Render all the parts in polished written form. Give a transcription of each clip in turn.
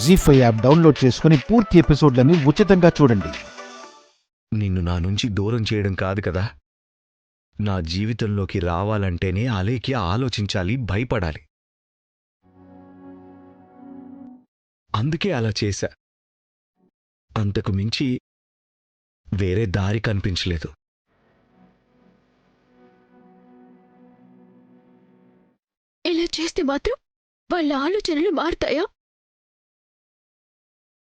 జీ5 app download చేసుకుని పూర్తి ఎపిసోడ్లని ఉచితంగా చూడండి. నిన్ను నా నుంచి దూరం చేయడం కాదు కదా, నా జీవితంలోకి రావాలంటేనే అలేకి ఆలోచించాలి, భయపడాలి. అందుకే అలా చేశా. అంతకు మించి వేరే దారి కనిపించలేదు. ఇలా చేస్తే మాత్రం వాళ్ళ ఆలోచనలు మారుతాయా?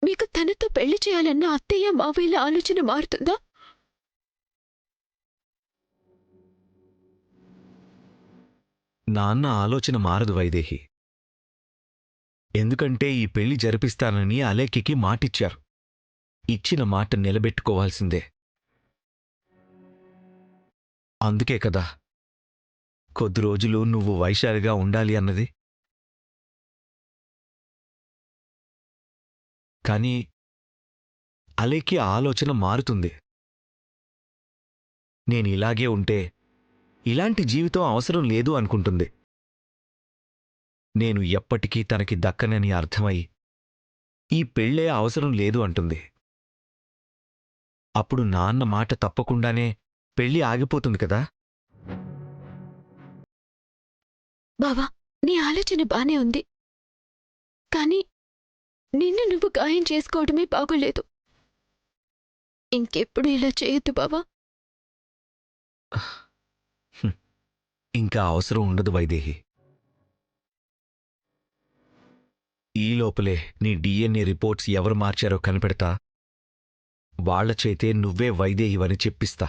మీకు తనతో పెళ్లి చేయాలన్న అత్తయ్య మావయ్యల ఆలోచన మారుతుందా? నాన్న ఆలోచన మారదు వైదేహి. ఎందుకంటే ఈ పెళ్లి జరిపిస్తానని అలేకికి మాటిచ్చారు. ఇచ్చిన మాట నిలబెట్టుకోవాల్సిందే. అందుకే కదా కొద్ది రోజులు నువ్వు వైశాలిగా ఉండాలి అన్నది. కానీ అలేకి ఆలోచన మారుతుంది. నేనిలాగే ఉంటే ఇలాంటి జీవితం అవసరం లేదు అనుకుంటుంది. నేను ఎప్పటికీ తనకి దక్కనని అర్థమై ఈ పెళ్ళే అవసరం లేదు అంటుంది. అప్పుడు నాన్న మాట తప్పకుండానే పెళ్ళి ఆగిపోతుంది కదా. బావా, నీ ఆలోచన బానే ఉంది, కానీ నిన్ను నువ్వు గాయం చేసుకోవడమే బాగోలేదు. ఇంకెప్పుడు ఇలా చేయొద్దు బావా. ఇంకా అవసరం ఉండదు వైదేహి. ఈ లోపలే నీ డిఎన్ఏ రిపోర్ట్స్ ఎవరు మార్చారో కనిపెడతా. వాళ్ల చేతే నువ్వే వైదేహివని చెప్పిస్తా.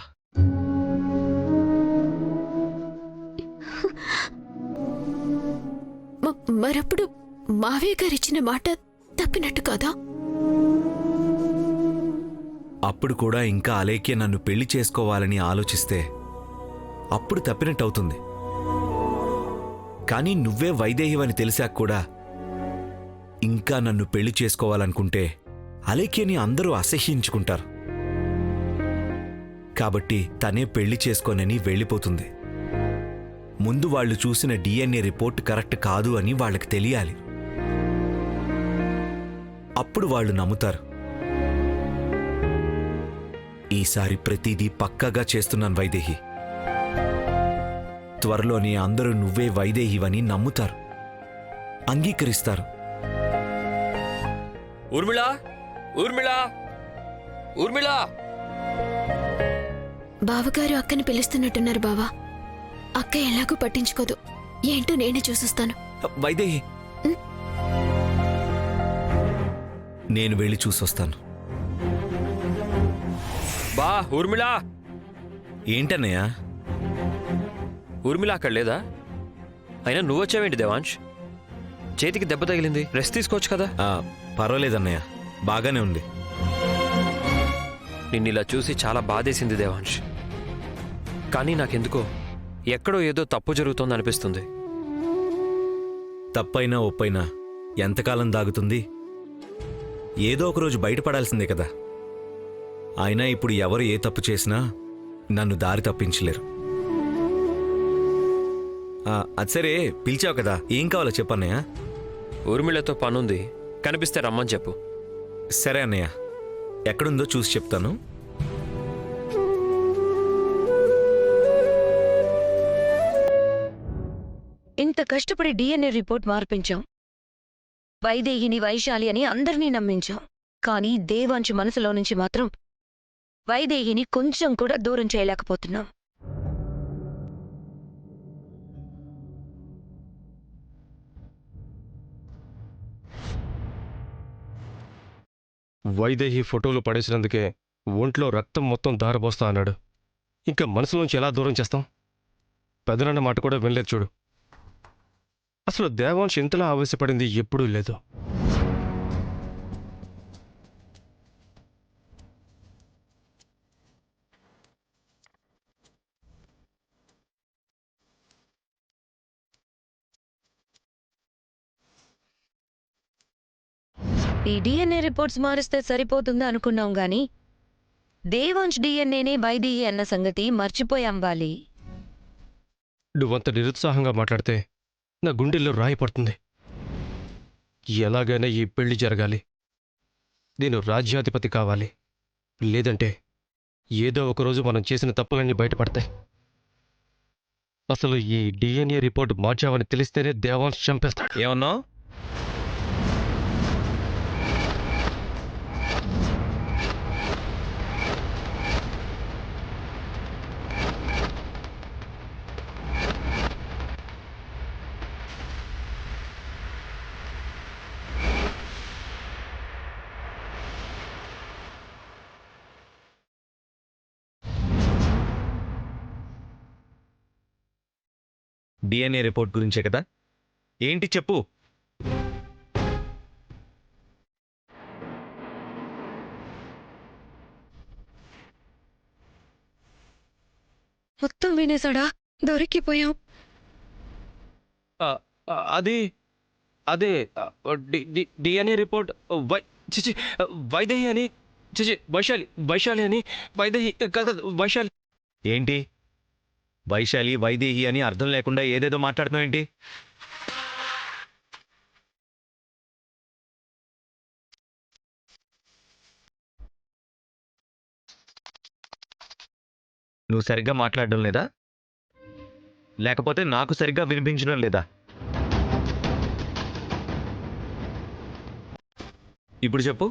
మరప్పుడు మావయ్య గారిచ్చిన మాట తప్పినట్టు కాదా? అప్పుడు కూడా ఇంకా అలేఖ్య నన్ను పెళ్లి చేసుకోవాలని ఆలోచిస్తే అప్పుడు తప్పినట్టవుతుంది. కానీ నువ్వే వైదేహివని తెలిసాక కూడా ఇంకా నన్ను పెళ్లి చేసుకోవాలనుకుంటే అలేఖ్యని అందరూ అసహ్యించుకుంటారు. కాబట్టి తనే పెళ్లి చేసుకోనని వెళ్ళిపోతుంది. ముందు వాళ్లు చూసిన డిఎన్ఏ రిపోర్ట్ కరెక్ట్ కాదు అని వాళ్లకి తెలియాలి. అప్పుడు వాళ్ళు నమ్ముతారు. ఈసారి ప్రతిదీ పక్కాగా చేస్తున్నాను వైదేహి. త్వరలోనే అందరూ నువ్వే వైదేహివని నమ్ముతారు, అంగీకరిస్తారు. ఊర్మిళా, ఊర్మిళా, ఊర్మిళా! బావగారు అక్కని పిలుస్తున్నట్టున్నారు బావా. అక్క ఎలాగూ పట్టించుకోదు. ఏంటో నేనే చూసొస్తాను. వైదేహి, నేను వెళ్ళి చూసొస్తాను. బా ఊర్మిళా! ఏంటన్నయ్యా? ఊర్మిళ అక్కడ లేదా? అయినా నువ్వొచ్చావేంటి దేవాంశ్? చేతికి దెబ్బ తగిలింది, రెస్ట్ తీసుకోవచ్చు కదా. పర్వాలేదన్నయ్య, బాగానే ఉంది. నిన్నిలా చూసి చాలా బాధేసింది దేవాంశ్. కానీ నాకెందుకో ఎక్కడో ఏదో తప్పు జరుగుతోందనిపిస్తుంది. తప్పైనా ఒప్పైనా ఎంతకాలం దాగుతుంది? ఏదో ఒకరోజు బయటపడాల్సిందే కదా. అయినా ఇప్పుడు ఎవరు ఏ తప్పు చేసినా నన్ను దారి తప్పించలేరు. అది సరే, పిలిచావు కదా, ఏం కావాలో చెప్పన్నయ్య. ఊర్మిళతో పనుంది, కనిపిస్తే రమ్మని చెప్పు. సరే అన్నయ్య, ఎక్కడుందో చూసి చెప్తాను. ఇంత కష్టపడి డిఎన్ఏ రిపోర్ట్ మార్పించాం. వైదేహిని వైశాలి అని అందరినీ నమ్మించాం. కానీ దేవాంశు మనసులో నుంచి మాత్రం వైదేహిని కొంచెం కూడా దూరం చేయలేకపోతున్నాం. వైదేహి ఫోటోలు పడేసినందుకే ఒంట్లో రక్తం మొత్తం దారబోస్తా అన్నాడు. ఇంకా మనసులోంచి ఎలా దూరం చేస్తాం? పెదనాన్న మాట కూడా వినలేదు చూడు. అసలు దేవాంశ్ ఇంతలా ఆవేశపడింది ఎప్పుడూ లేదు. ఈ డిఎన్ఏ రిపోర్ట్స్ మారిస్తే సరిపోతుందా అనుకున్నాం గాని దేవాంశ్ డిఎన్ఏనే వైదేహి అన్న సంగతి మర్చిపోయాం వాలి. నువ్వంత నిరుత్సాహంగా మాట్లాడితే నా గుండెల్లో రాయి పడుతుంది. ఎలాగైనా ఈ పెళ్లి జరగాలి. నేను రాజ్యాధిపతి కావాలి. లేదంటే ఏదో ఒకరోజు మనం చేసిన తప్పులన్నీ బయటపడతాయి. అసలు ఈ డిఎన్ఏ రిపోర్ట్ మార్చావని తెలిస్తేనే దేవాంశ్ చంపేస్తాడు. ఏమన్నావు? డిఎన్ఏ రిపోర్ట్ గురించే కదా? ఏంటి చెప్పు. మొత్తం వినేసాడా? దొరికిపోయాం. అది అదే డిఎన్ఏ రిపోర్ట్ చిచి వైదేహి అని, చిచి వైశాలి అని, వైదేహి కాదు వైశాలి. ఏంటి వైశాలి వైదేహి అని అర్థం లేకుండా ఏదేదో మాట్లాడుతున్నావు ఏంటి? నువ్వు సరిగ్గా మాట్లాడడం లేదా? లేకపోతే నాకు సరిగ్గా వినిపించడం లేదా? ఇప్పుడు చెప్పు.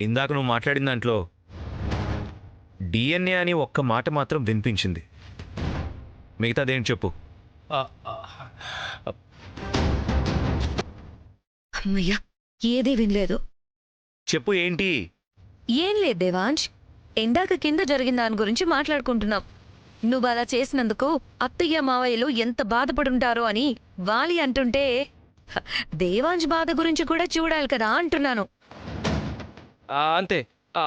ఇందాక నువ్వు మాట్లాడిన దాంట్లో డిఎన్ఏ అని ఒక్క మాట మాత్రం వినిపించింది. మిగతాదేంటి చెప్పు. అమ్మయ్యా, ఏదీ వినలేదు. చెప్పు ఏంటి? ఏం లేదు దేవాంశ్, ఇందాక కింద జరిగిన దాని గురించి మాట్లాడుకుంటున్నాం. నువ్వు అలా చేసినందుకు అత్తయ్య మావయ్యలు ఎంత బాధపడుంటారో అని వాలి అంటుంటే దేవాంశ్ బాధ గురించి కూడా చూడాలి కదా అంటున్నాను. అంతే.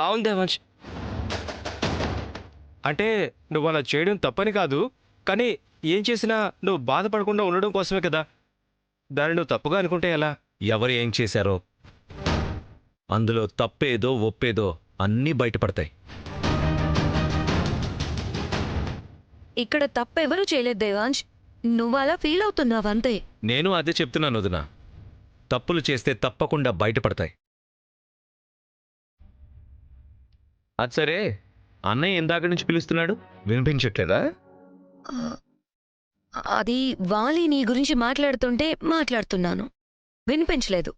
అవును దేవాంశ్, అంటే నువ్వు అలా చేయడం తప్పని కాదు, కానీ ఏం చేసినా నువ్వు బాధపడకుండా ఉండడం కోసమే కదా. దాన్ని నువ్వు తప్పుగా అనుకుంటే ఎలా? ఎవరు ఏం చేశారో అందులో తప్పేదో ఒప్పేదో అన్నీ బయటపడతాయి. ఇక్కడ తప్పెవరూ చేయలేదు దేవాంశ్, నువ్వు అలా ఫీల్ అవుతున్నావు అంతే. నేను అదే చెప్తున్నాను వదినా. తప్పులు చేస్తే తప్పకుండా బయటపడతాయి. అది సరే, అన్నయ్య ఇందాక నుంచి పిలుస్తున్నాడు, వినిపించట్లేదా? అది వాలి నీ గురించి మాట్లాడుతుంటే మాట్లాడుతున్నాను, వినిపించలేదు.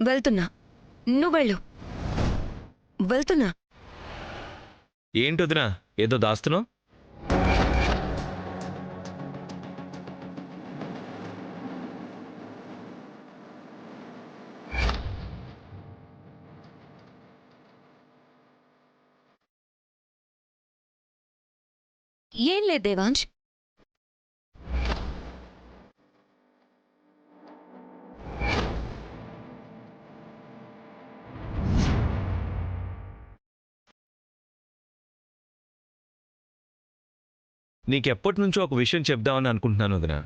వెళ్తున్నా, నువ్వు వెళ్ళు. వెళ్తున్నా. ఏంటి వదినా ఏదో దాస్తున్నావు? ఏం లేదు దేవాంశ్. నీకెప్పటి నుంచో ఒక విషయం చెప్దామని అనుకుంటున్నాను వదినా.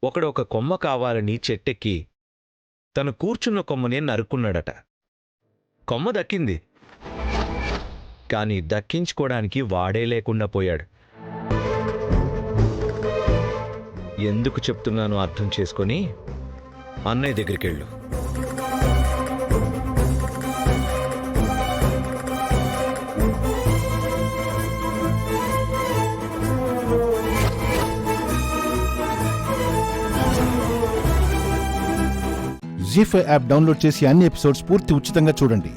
ఒకడు ఒక కొమ్మ కావాలని చెట్టెక్కి తను కూర్చున్న కొమ్మని నరుక్కున్నాడట. కొమ్మ దక్కింది, కానీ దక్కించుకోవడానికి వాడే లేకుండా పోయాడు. ఎందుకు చెప్తున్నానో అర్థం చేసుకొని అన్నయ్య దగ్గరికి వెళ్ళు. జీ5 యాప్ డౌన్లోడ్ చేసి అన్ని ఎపిసోడ్స్ పూర్తి ఉచితంగా చూడండి.